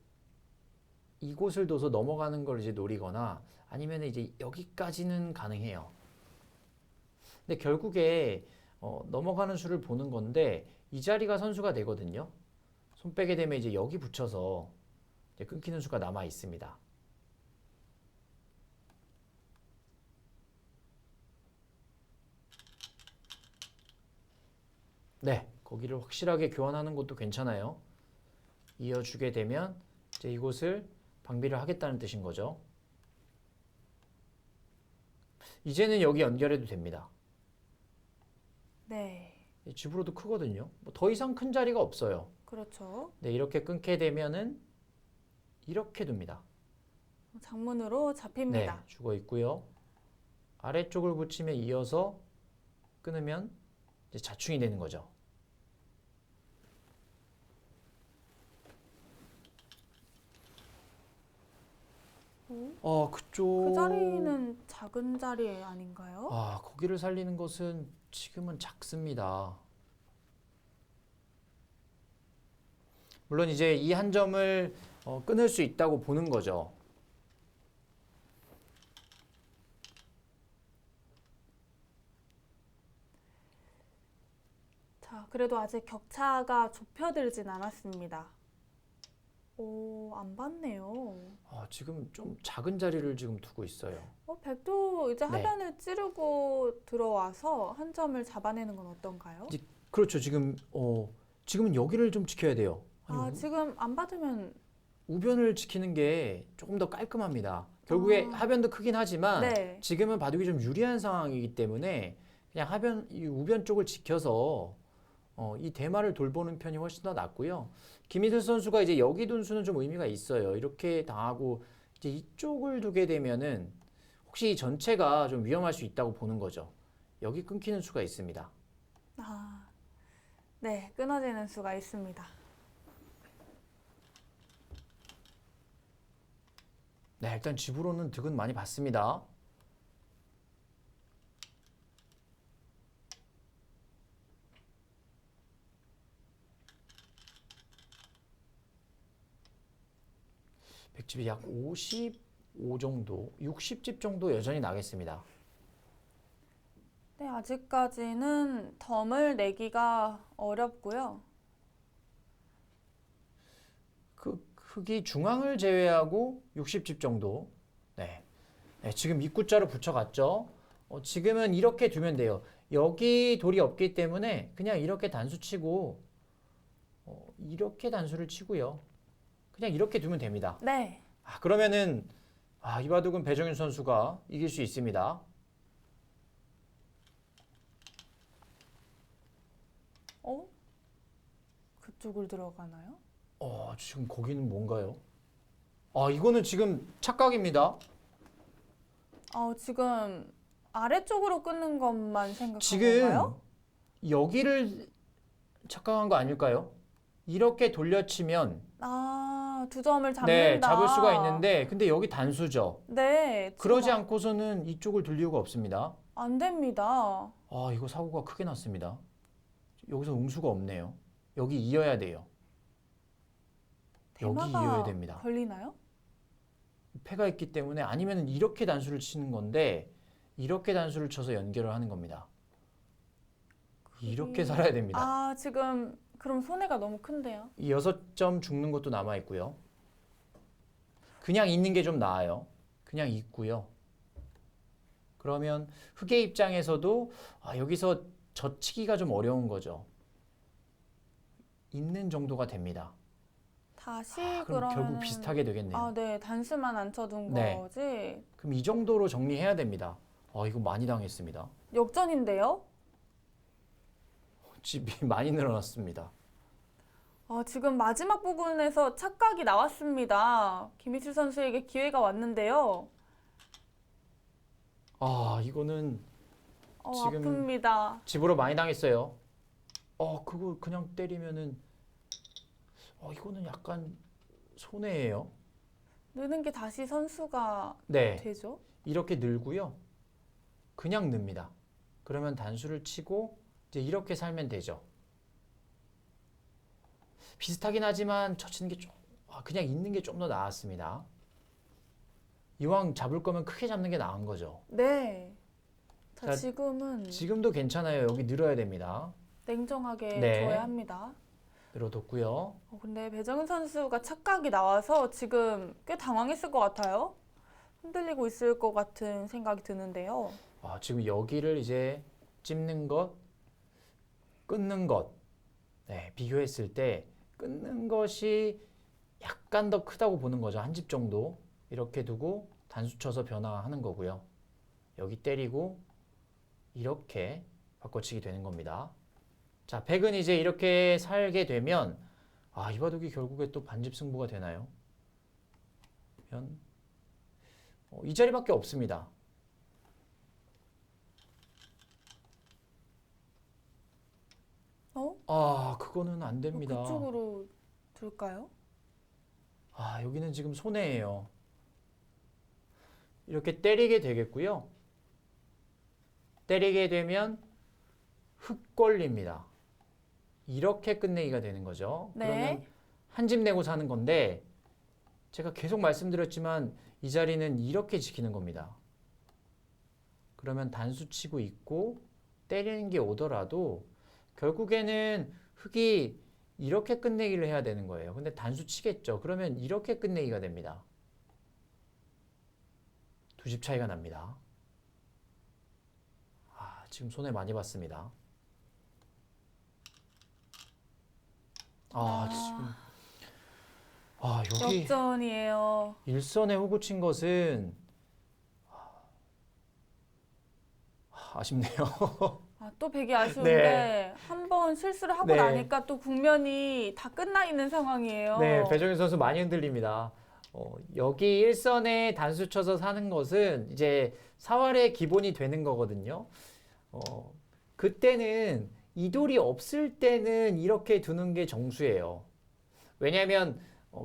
Speaker 2: 이곳을 둬서 넘어가는 걸 이제 노리거나 아니면 이제 여기까지는 가능해요. 근데 결국에 넘어가는 수를 보는 건데 이 자리가 선수가 되거든요. 손 빼게 되면 이제 여기 붙여서 이제 끊기는 수가 남아 있습니다. 네, 거기를 확실하게 교환하는 것도 괜찮아요. 이어주게 되면 이제 이곳을 방비를 하겠다는 뜻인 거죠. 이제는 여기 연결해도 됩니다.
Speaker 1: 네,
Speaker 2: 집으로도 크거든요. 뭐 더 이상 큰 자리가 없어요.
Speaker 1: 그렇죠.
Speaker 2: 네, 이렇게 끊게 되면은 이렇게 둡니다.
Speaker 1: 장문으로
Speaker 2: 네,
Speaker 1: 잡힙니다.
Speaker 2: 죽어 있고요. 아래쪽을 붙이면 이어서 끊으면 이제 자충이 되는 거죠. 그쪽.
Speaker 1: 그 자리는 작은 자리 아닌가요?
Speaker 2: 거기를 살리는 것은 지금은 작습니다. 물론 이제 이 한 점을 끊을 수 있다고 보는 거죠.
Speaker 1: 자, 그래도 아직 격차가 좁혀들진 않았습니다. 오, 안 봤네요.
Speaker 2: 지금 좀 작은 자리를 지금 두고 있어요.
Speaker 1: 백도 이제
Speaker 2: 네.
Speaker 1: 하단을 찌르고 들어와서 한 점을 잡아내는 건 어떤가요?
Speaker 2: 그렇죠. 지금은 여기를 좀 지켜야 돼요.
Speaker 1: 지금 안 받으면
Speaker 2: 우변을 지키는 게 조금 더 깔끔합니다. 결국에 하변도 크긴 하지만
Speaker 1: 네.
Speaker 2: 지금은 바둑이 좀 유리한 상황이기 때문에 그냥 이 우변 쪽을 지켜서 이 대마를 돌보는 편이 훨씬 더 낫고요. 김희슬 선수가 이제 여기 둔 수는 좀 의미가 있어요. 이렇게 당하고 이제 이쪽을 두게 되면은 혹시 이 전체가 좀 위험할 수 있다고 보는 거죠. 여기 끊기는 수가 있습니다.
Speaker 1: 네, 끊어지는 수가 있습니다.
Speaker 2: 네, 일단 집으로는 득은 많이 받습니다. 백집이 약 55 정도, 60집 정도 여전히 나겠습니다.
Speaker 1: 네, 아직까지는 덤을 내기가 어렵고요.
Speaker 2: 그 흙이 중앙을 제외하고 60집 정도. 네. 네, 지금 입구자로 붙여갔죠. 지금은 이렇게 두면 돼요. 여기 돌이 없기 때문에 그냥 이렇게 단수 치고 이렇게 단수를 치고요. 그냥 이렇게 두면 됩니다.
Speaker 1: 네.
Speaker 2: 그러면은 이 바둑은 배정윤 선수가 이길 수 있습니다.
Speaker 1: 그쪽을 들어가나요?
Speaker 2: 지금 거기는 뭔가요? 이거는 지금 착각입니다.
Speaker 1: 지금 아래쪽으로 끊는 것만 생각한
Speaker 2: 지금
Speaker 1: 건가요?
Speaker 2: 여기를 착각한 거 아닐까요? 이렇게 돌려치면
Speaker 1: 두 점을 잡는다.
Speaker 2: 네, 잡을 수가 있는데 근데 여기 단수죠.
Speaker 1: 네,
Speaker 2: 그러지
Speaker 1: 지금
Speaker 2: 않고서는 이쪽을 돌 이유가 없습니다.
Speaker 1: 안 됩니다.
Speaker 2: 이거 사고가 크게 났습니다. 여기서 응수가 없네요. 여기 이어야 돼요. 여기
Speaker 1: 대마가
Speaker 2: 이어야 됩니다.
Speaker 1: 걸리나요?
Speaker 2: 패가 있기 때문에 아니면 이렇게 단수를 치는 건데 이렇게 단수를 쳐서 연결을 하는 겁니다. 이렇게 살아야 됩니다.
Speaker 1: 아, 지금 그럼 손해가 너무 큰데요.
Speaker 2: 이 6점 죽는 것도 남아 있고요. 그냥 있는 게 좀 나아요. 그냥 있고요. 그러면 흑의 입장에서도 여기서 젖히기가 좀 어려운 거죠. 있는 정도가 됩니다.
Speaker 1: 다시
Speaker 2: 그럼 결국
Speaker 1: 그러면은
Speaker 2: 비슷하게 되겠네요.
Speaker 1: 아, 네. 단수만 안 쳐둔
Speaker 2: 네.
Speaker 1: 거지.
Speaker 2: 그럼 이 정도로 정리해야 됩니다. 이거 많이 당했습니다.
Speaker 1: 역전인데요?
Speaker 2: 집이 많이 늘어났습니다.
Speaker 1: 지금 마지막 부분에서 착각이 나왔습니다. 김희슬 선수에게 기회가 왔는데요.
Speaker 2: 이거는 지금
Speaker 1: 아픕니다.
Speaker 2: 집으로 많이 당했어요. 그거 그냥 때리면은 이거는 약간 손해예요.
Speaker 1: 느는 게 다시 선수가
Speaker 2: 네,
Speaker 1: 되죠.
Speaker 2: 이렇게 늘고요. 그냥 늡니다. 그러면 단수를 치고 이제 이렇게 살면 되죠. 비슷하긴 하지만 젖히는 게 좀, 그냥 있는 게 좀 더 나았습니다. 이왕 잡을 거면 크게 잡는 게 나은 거죠.
Speaker 1: 네. 자,
Speaker 2: 자,
Speaker 1: 지금은
Speaker 2: 지금도 괜찮아요. 여기 늘어야 됩니다.
Speaker 1: 냉정하게
Speaker 2: 네.
Speaker 1: 둬야 합니다.
Speaker 2: 늘어뒀고요.
Speaker 1: 근데 배정은 선수가 착각이 나와서 지금 꽤 당황했을 것 같아요. 흔들리고 있을 것 같은 생각이 드는데요.
Speaker 2: 지금 여기를 이제 찝는 것, 끊는 것, 네, 비교했을 때 끊는 것이 약간 더 크다고 보는 거죠. 한 집 정도. 이렇게 두고 단수 쳐서 변화하는 거고요. 여기 때리고 이렇게 바꿔치기 되는 겁니다. 자, 백은 이제 이렇게 살게 되면 이 바둑이 결국에 또 반집 승부가 되나요? 이 자리밖에 없습니다. 그거는 안 됩니다.
Speaker 1: 그쪽으로 둘까요?
Speaker 2: 여기는 지금 손해예요. 이렇게 때리게 되겠고요. 때리게 되면 흑 걸립니다. 이렇게 끝내기가 되는 거죠.
Speaker 1: 네.
Speaker 2: 그러면 한 집 내고 사는 건데 제가 계속 말씀드렸지만 이 자리는 이렇게 지키는 겁니다. 그러면 단수 치고 있고 때리는 게 오더라도 결국에는 흑이 이렇게 끝내기를 해야 되는 거예요. 근데 단수 치겠죠. 그러면 이렇게 끝내기가 됩니다. 두 집 차이가 납니다. 지금 손해 많이 봤습니다. 지금 여기
Speaker 1: 역전이에요.
Speaker 2: 일선에 호구 친 것은 아쉽네요.
Speaker 1: 또 백이 아쉬운데
Speaker 2: 네.
Speaker 1: 한 번 실수를 하고
Speaker 2: 네.
Speaker 1: 나니까 또 국면이 다 끝나 있는 상황이에요.
Speaker 2: 네, 배정현 선수 많이 흔들립니다. 여기 일선에 단수 쳐서 사는 것은 이제 사활의 기본이 되는 거거든요. 그때는 이 돌이 없을 때는 이렇게 두는 게 정수예요. 왜냐하면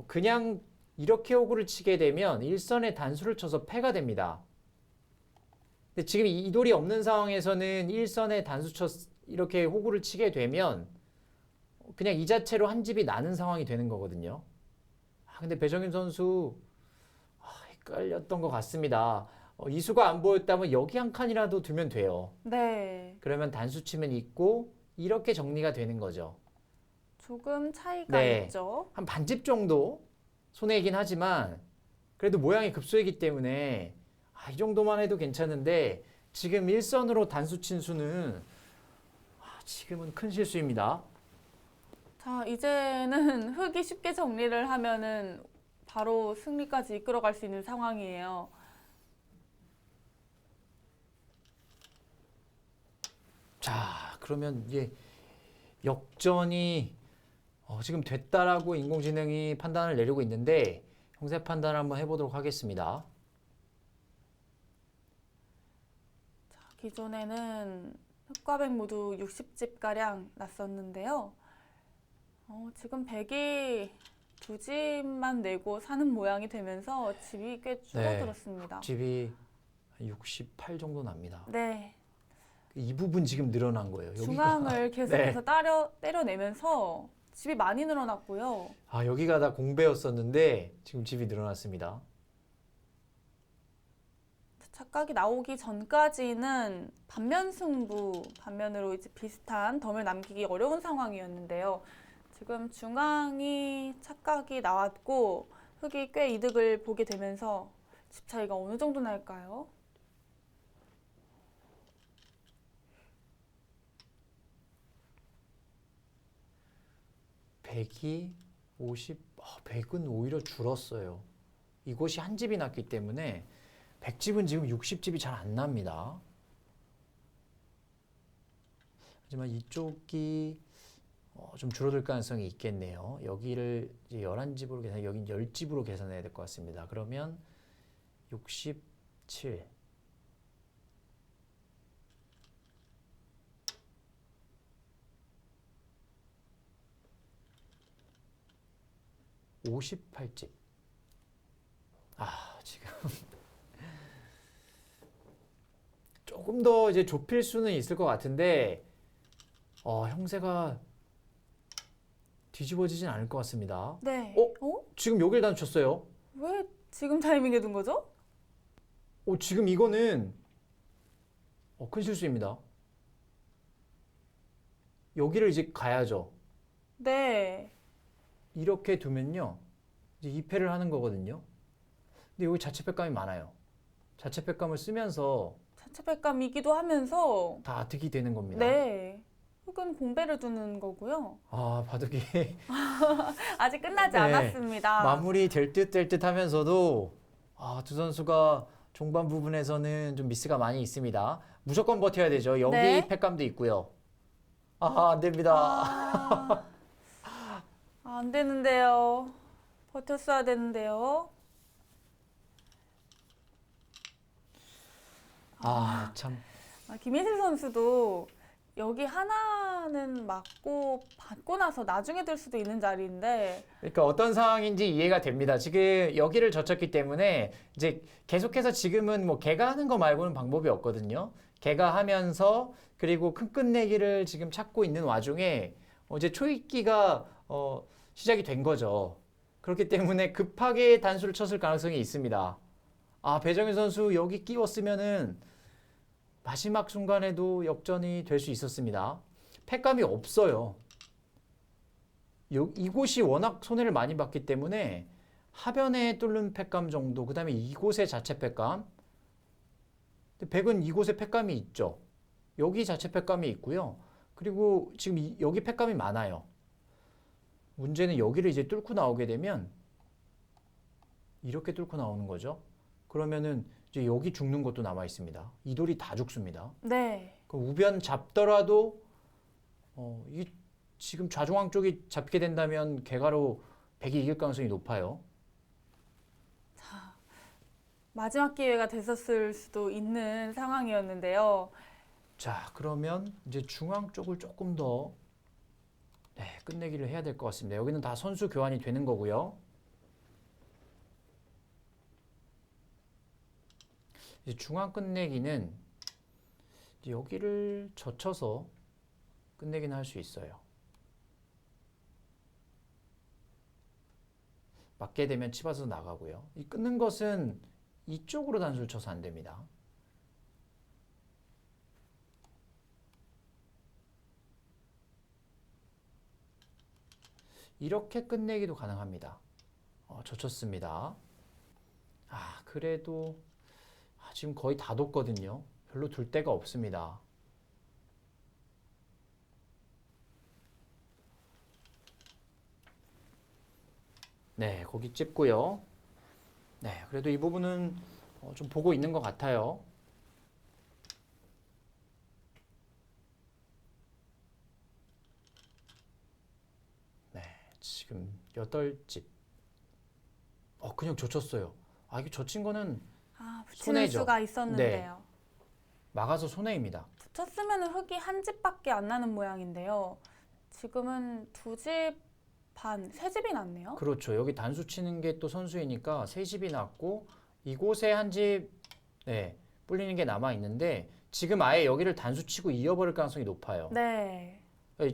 Speaker 2: 그냥 이렇게 호구를 치게 되면 일선에 단수를 쳐서 패가 됩니다. 근데 지금 이 돌이 없는 상황에서는 일선에 단수 쳐 이렇게 호구를 치게 되면 그냥 이 자체로 한 집이 나는 상황이 되는 거거든요. 근데 배정윤 선수 헷갈렸던 것 같습니다. 이수가 안 보였다면 여기 한 칸이라도 두면 돼요.
Speaker 1: 네.
Speaker 2: 그러면 단수 치면 있고 이렇게 정리가 되는 거죠.
Speaker 1: 조금 차이가
Speaker 2: 네.
Speaker 1: 있죠.
Speaker 2: 한 반집 정도 손해이긴 하지만 그래도 모양이 급소이기 때문에 이 정도만 해도 괜찮은데 지금 일선으로 단수 친 수는 지금은 큰 실수입니다.
Speaker 1: 자, 이제는 흑이 쉽게 정리를 하면은 바로 승리까지 이끌어갈 수 있는 상황이에요.
Speaker 2: 자, 그러면 이게 역전이 지금 됐다라고 인공지능이 판단을 내리고 있는데 형세 판단을 한번 해보도록 하겠습니다.
Speaker 1: 자, 기존에는 흑과 백 모두 60집가량 났었는데요. 지금 백이 두 집만 내고 사는 모양이 되면서 집이 꽤 줄어들었습니다.
Speaker 2: 집이 68 정도 납니다.
Speaker 1: 네.
Speaker 2: 이 부분 지금 늘어난 거예요. 여기가.
Speaker 1: 중앙을 계속해서 때려내면서 집이 많이 늘어났고요.
Speaker 2: 아, 여기가 다 공배였었는데 지금 집이 늘어났습니다.
Speaker 1: 착각이 나오기 전까지는 반면 승부, 반면으로 이제 비슷한 덤을 남기기 어려운 상황이었는데요. 지금 중앙이 착각이 나왔고 흑이 꽤 이득을 보게 되면서 집 차이가 어느 정도 날까요?
Speaker 2: 백이 50, 100은 오히려 줄었어요. 이곳이 한 집이 났기 때문에 100집은 지금 60집이 잘 안 납니다. 하지만 이쪽이 좀 줄어들 가능성이 있겠네요. 여기를 이제 11집으로 계산, 여긴 10집으로 계산해야 될 것 같습니다. 그러면 67. 58집. 아, 지금 조금 더 이제 좁힐 수는 있을 것 같은데, 형세가 뒤집어지진 않을 것 같습니다.
Speaker 1: 네.
Speaker 2: 지금 여길 단추쳤어요.
Speaker 1: 왜 지금 타이밍에 둔 거죠?
Speaker 2: 지금 이거는 큰 실수입니다. 여기를 이제 가야죠.
Speaker 1: 네.
Speaker 2: 이렇게 두면요, 이제 2패를 하는 거거든요. 근데 여기 자체 팩감이 많아요. 자체 팩감을 쓰면서
Speaker 1: 자체 백감이기도 하면서
Speaker 2: 다 득이 되는 겁니다.
Speaker 1: 네. 흑은 공배를 두는 거고요.
Speaker 2: 아, 바둑이
Speaker 1: 아직 끝나지
Speaker 2: 네.
Speaker 1: 않았습니다.
Speaker 2: 마무리 될 듯 하면서도 두 선수가 종반 부분에서는 좀 미스가 많이 있습니다. 무조건 버텨야 되죠. 여기
Speaker 1: 네.
Speaker 2: 팩감도 있고요. 안 됩니다.
Speaker 1: 안 되는데요. 버텼어야 되는데요.
Speaker 2: 참.
Speaker 1: 김희슬 선수도 여기 하나는 맞고 받고 나서 나중에 들 수도 있는 자리인데
Speaker 2: 그러니까 어떤 상황인지 이해가 됩니다. 지금 여기를 젖혔기 때문에 이제 계속해서 지금은 뭐 개가 하는 거 말고는 방법이 없거든요. 개가 하면서 그리고 큰 끝내기를 지금 찾고 있는 와중에 이제 초입기가 시작이 된 거죠. 그렇기 때문에 급하게 단수를 쳤을 가능성이 있습니다. 배정희 선수 여기 끼웠으면은 마지막 순간에도 역전이 될 수 있었습니다. 팩감이 없어요. 이곳이 워낙 손해를 많이 봤기 때문에 하변에 뚫는 팩감 정도, 그 다음에 이곳의 자체 팩감. 백은 이곳에 팩감이 있죠. 여기 자체 팩감이 있고요. 그리고 지금 여기 팩감이 많아요. 문제는 여기를 이제 뚫고 나오게 되면 이렇게 뚫고 나오는 거죠. 그러면은 이제 여기 죽는 것도 남아 있습니다. 이 돌이 다 죽습니다.
Speaker 1: 네.
Speaker 2: 그 우변 잡더라도 이 지금 좌중앙 쪽이 잡히게 된다면 개가로 백이 이길 가능성이 높아요.
Speaker 1: 마지막 기회가 됐었을 수도 있는 상황이었는데요.
Speaker 2: 자, 그러면 이제 중앙 쪽을 조금 더 끝내기를 해야 될 것 같습니다. 여기는 다 선수 교환이 되는 거고요. 이제 중앙 끝내기는 이제 여기를 젖혀서 끝내기는 할 수 있어요. 맞게 되면 치받아서 나가고요. 이 끊는 것은 이쪽으로 단수를 쳐서 안 됩니다. 이렇게 끝내기도 가능합니다. 젖혔습니다. 그래도 지금 거의 다 뒀거든요. 별로 둘 데가 없습니다. 네, 거기 찝고요. 네, 그래도 이 부분은 좀 보고 있는 것 같아요. 네, 지금 8집. 그냥 젖혔어요. 이게 젖힌 거는
Speaker 1: 붙이는
Speaker 2: 손해죠.
Speaker 1: 수가 있었는데요.
Speaker 2: 막아서 손해입니다.
Speaker 1: 붙였으면 흑이 한 집밖에 안 나는 모양인데요. 지금은 2집 반, 3집이 났네요.
Speaker 2: 그렇죠. 여기 단수 치는 게 또 선수이니까 3집이 났고 이곳에 한 집 뿔리는 게 남아 있는데 지금 아예 여기를 단수 치고 이어버릴 가능성이 높아요.
Speaker 1: 네.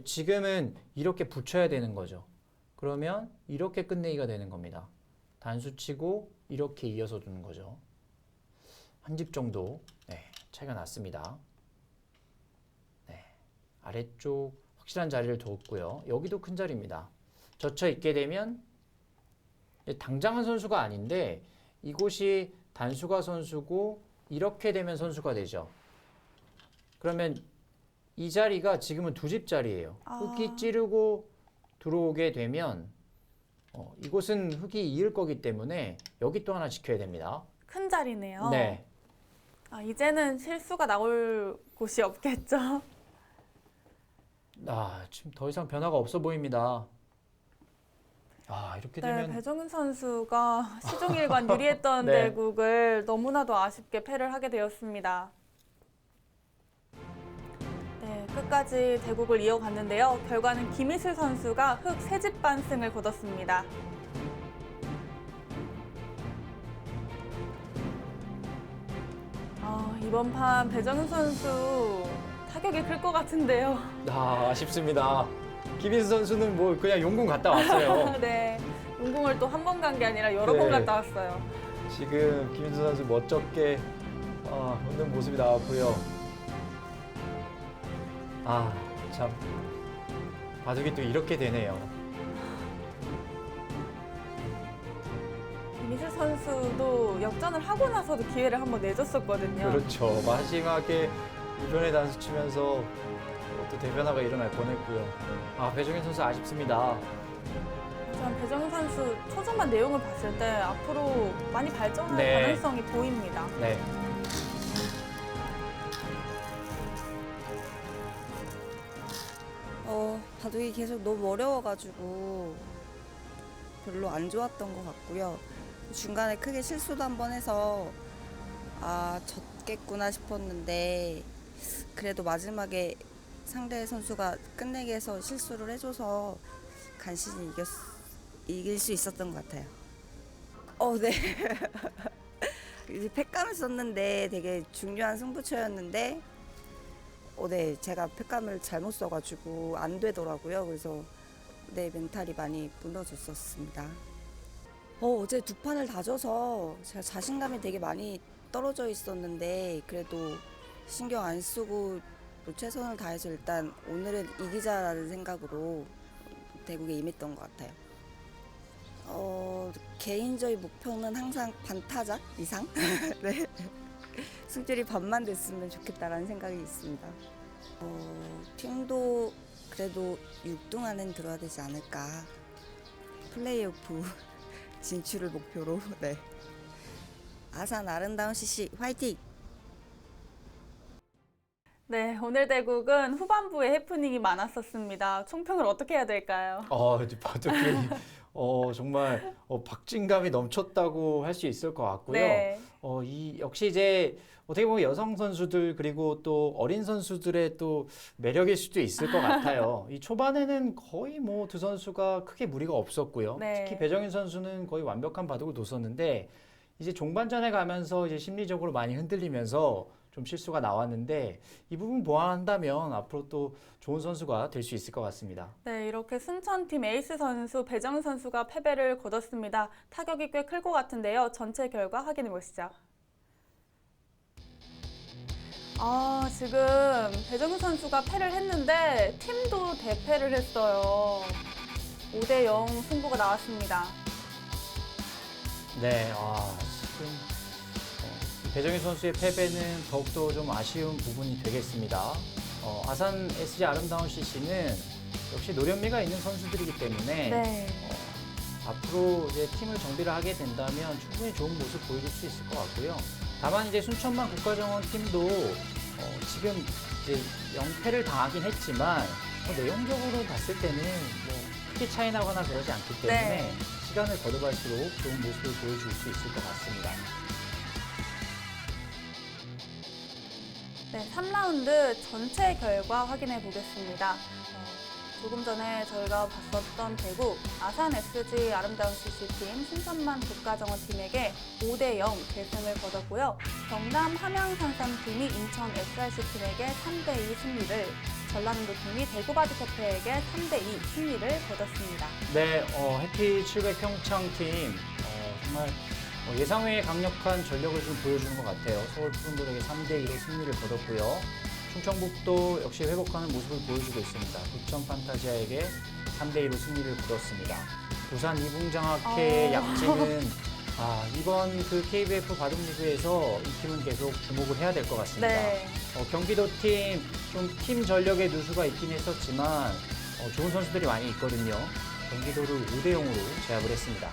Speaker 2: 지금은 이렇게 붙여야 되는 거죠. 그러면 이렇게 끝내기가 되는 겁니다. 단수 치고 이렇게 이어서 두는 거죠. 한 집 정도 차이가 났습니다. 아래쪽 확실한 자리를 뒀고요. 여기도 큰 자리입니다. 젖혀 있게 되면 당장은 선수가 아닌데 이곳이 단수가 선수고 이렇게 되면 선수가 되죠. 그러면 이 자리가 지금은 두 집 자리예요. 흙이 찌르고 들어오게 되면 이곳은 흙이 이을 거기 때문에 여기 또 하나 지켜야 됩니다.
Speaker 1: 큰 자리네요.
Speaker 2: 네.
Speaker 1: 이제는 실수가 나올 곳이 없겠죠.
Speaker 2: 지금 더 이상 변화가 없어 보입니다. 이렇게 되면
Speaker 1: 배정훈 선수가 시종일관 유리했던
Speaker 2: 네.
Speaker 1: 대국을 너무나도 아쉽게 패를 하게 되었습니다. 끝까지 대국을 이어갔는데요. 결과는 김희슬 선수가 흙 3집 반승을 거뒀습니다. 이번 판 배정훈 선수 타격이 클 것 같은데요.
Speaker 2: 아쉽습니다. 김희수 선수는 뭐 그냥 용궁 갔다 왔어요.
Speaker 1: 네, 용궁을 또 한 번 간 게 아니라 여러 번 갔다 왔어요.
Speaker 2: 지금 김희수 선수 멋쩍게 웃는 모습이 나왔고요. 참 바둑이 또 이렇게 되네요.
Speaker 1: 김희슬 선수도 역전을 하고 나서도 기회를 한번 내줬었거든요.
Speaker 2: 그렇죠. 마지막에 이변의 단수 치면서 또 대변화가 일어날 뻔했고요. 배정현 선수 아쉽습니다.
Speaker 1: 하지만 배정훈 선수 초중반 내용을 봤을 때 앞으로 많이 발전할
Speaker 2: 네.
Speaker 1: 가능성이 보입니다.
Speaker 2: 네.
Speaker 3: 바둑이 계속 너무 어려워가지고 별로 안 좋았던 것 같고요. 중간에 크게 실수도 한 번 해서 졌겠구나 싶었는데 그래도 마지막에 상대 선수가 끝내기 해서 실수를 해줘서 간신히 이길 수 있었던 것 같아요. 네. 이제 팩감을 썼는데 되게 중요한 승부처였는데 네, 제가 팩감을 잘못 써가지고 안 되더라고요. 그래서 멘탈이 많이 무너졌었습니다. 어제 두 판을 다 져서 제가 자신감이 되게 많이 떨어져 있었는데 그래도 신경 안 쓰고 최선을 다해서 일단 오늘은 이기자라는 생각으로 대국에 임했던 것 같아요. 개인적인 목표는 항상 반타작 이상? 네. 승률이 반만 됐으면 좋겠다라는 생각이 있습니다. 팀도 그래도 6등 안에는 들어야 되지 않을까. 플레이오프 진출을 목표로. 네. 아산 아름다운 CC 화이팅!
Speaker 1: 네, 오늘 대국은 후반부에 해프닝이 많았었습니다. 총평을 어떻게 해야 될까요?
Speaker 2: 이제 바둑이 정말 박진감이 넘쳤다고 할 수 있을 것 같고요.
Speaker 1: 네.
Speaker 2: 역시 이제 어떻게 보면 여성 선수들 그리고 또 어린 선수들의 또 매력일 수도 있을 것 같아요. 이 초반에는 거의 뭐 두 선수가 크게 무리가 없었고요.
Speaker 1: 네.
Speaker 2: 특히 배정인 선수는 거의 완벽한 바둑을 뒀었는데 이제 종반전에 가면서 이제 심리적으로 많이 흔들리면서 좀 실수가 나왔는데 이 부분 보완한다면 앞으로 또 좋은 선수가 될 수 있을 것 같습니다.
Speaker 1: 네, 이렇게 순천팀 에이스 선수 배정훈 선수가 패배를 거뒀습니다. 타격이 꽤 클 것 같은데요. 전체 결과 확인해 보시죠. 지금 배정훈 선수가 패를 했는데 팀도 대패를 했어요. 5대0 승부가 나왔습니다.
Speaker 2: 네, 지금 배정희 선수의 패배는 더욱더 좀 아쉬운 부분이 되겠습니다. 아산 SG 아름다운 CC는 역시 노련미가 있는 선수들이기 때문에
Speaker 1: 네.
Speaker 2: 앞으로 이제 팀을 정비를 하게 된다면 충분히 좋은 모습 보여줄 수 있을 것 같고요. 다만 이제 순천만 국가정원 팀도 지금 이제 0패를 당하긴 했지만 내용적으로 봤을 때는 뭐 크게 차이 나거나 그러지 않기 때문에
Speaker 1: 네.
Speaker 2: 시간을 거듭할수록 좋은 모습을 보여줄 수 있을 것 같습니다.
Speaker 1: 네, 3라운드 전체 결과 확인해 보겠습니다. 조금 전에 저희가 봤었던 대국 아산 SG 아름다운 CC팀 순천만 국가정원팀에게 5대0 대승을 거뒀고요. 경남 함양산삼팀이 인천 SRC팀에게 3대2 승리를 전라남도 팀이 대구 바둑협회에게 3대2 승리를 거뒀습니다.
Speaker 2: 네, 해피 700 평창팀 정말 예상 외의 강력한 전력을 좀 보여주는 것 같아요. 서울 푸른돌에게 3대2로 승리를 거뒀고요. 충청북도 역시 회복하는 모습을 보여주고 있습니다. 부천 판타지아에게 3대2로 승리를 거뒀습니다. 부산 이붕장학회의 약진은 이번 그 KBF 바둑리그에서 이 팀은 계속 주목을 해야 될 것 같습니다.
Speaker 1: 네.
Speaker 2: 경기도 팀, 좀 팀 전력의 누수가 있긴 했었지만 좋은 선수들이 많이 있거든요. 경기도를 5대0으로 제압을 했습니다.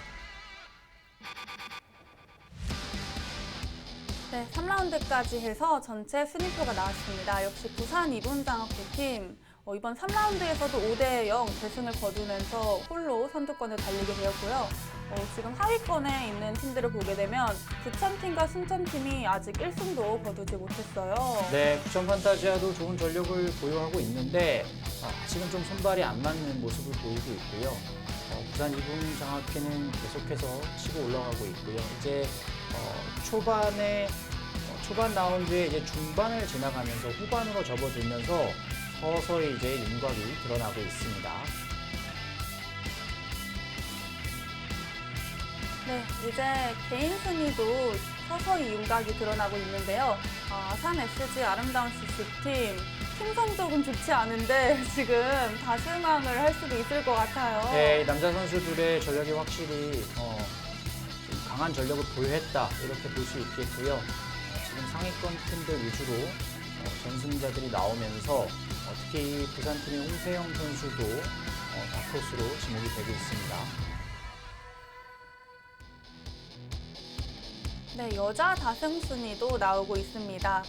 Speaker 1: 네, 3라운드까지 해서 전체 순위표가 나왔습니다. 역시 부산 이분장학회팀 이번 3라운드에서도 5대0 대승을 거두면서 홀로 선두권을 달리게 되었고요. 지금 하위권에 있는 팀들을 보게 되면 부천팀과 순천팀이 아직 1승도 거두지 못했어요.
Speaker 2: 네, 부천 판타지아도 좋은 전력을 보유하고 있는데 아직은 좀 손발이 안 맞는 모습을 보이고 있고요. 부산 이붕장학회는 계속해서 치고 올라가고 있고요. 이제 초반 라운드에 이제 중반을 지나가면서 후반으로 접어들면서 서서히 이제 윤곽이 드러나고 있습니다.
Speaker 1: 네, 이제 개인 순위도 서서히 윤곽이 드러나고 있는데요. 아산 SG 아름다운 CC팀 팀 성적은 좋지 않은데 지금 다승왕을 할 수도 있을 것 같아요.
Speaker 2: 네, 남자 선수들의 전력이 확실히 좀 강한 전력을 보유했다 이렇게 볼 수 있겠고요. 지금 상위권 팀들 위주로 전승자들이 나오면서 특히 부산팀의 홍세영 선수도 다크호스로 지목이 되고 있습니다.
Speaker 1: 네, 여자 다승 순위도 나오고 있습니다.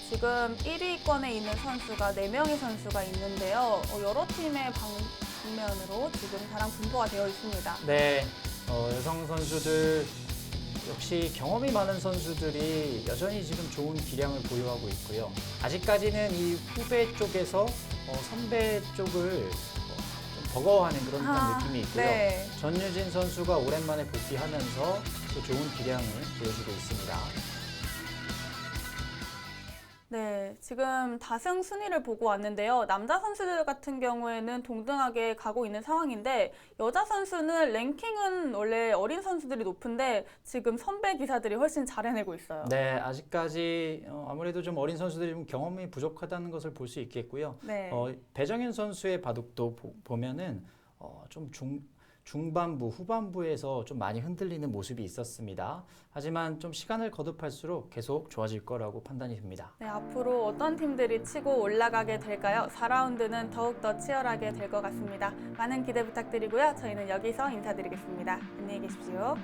Speaker 1: 지금 1위권에 있는 선수가 4명의 선수가 있는데요. 여러 팀의 방면으로 지금 다량 분포가 되어 있습니다.
Speaker 2: 네, 여성 선수들 역시 경험이 많은 선수들이 여전히 지금 좋은 기량을 보유하고 있고요. 아직까지는 이 후배 쪽에서 선배 쪽을 좀 버거워하는 그런 듯한 느낌이 있고요.
Speaker 1: 네.
Speaker 2: 전유진 선수가 오랜만에 복귀하면서 또 좋은 기량을 보여주고 있습니다.
Speaker 1: 네, 지금 다승 순위를 보고 왔는데요. 남자 선수들 같은 경우에는 동등하게 가고 있는 상황인데 여자 선수는 랭킹은 원래 어린 선수들이 높은데 지금 선배 기사들이 훨씬 잘 해내고 있어요.
Speaker 2: 네, 아직까지 아무래도 좀 어린 선수들이 좀 경험이 부족하다는 것을 볼 수 있겠고요.
Speaker 1: 네.
Speaker 2: 배정현 선수의 바둑도 보면은 좀 중반부, 후반부에서 좀 많이 흔들리는 모습이 있었습니다. 하지만 좀 시간을 거듭할수록 계속 좋아질 거라고 판단이 됩니다.
Speaker 1: 네, 앞으로 어떤 팀들이 치고 올라가게 될까요? 4라운드는 더욱더 치열하게 될 것 같습니다. 많은 기대 부탁드리고요. 저희는 여기서 인사드리겠습니다. 안녕히 계십시오.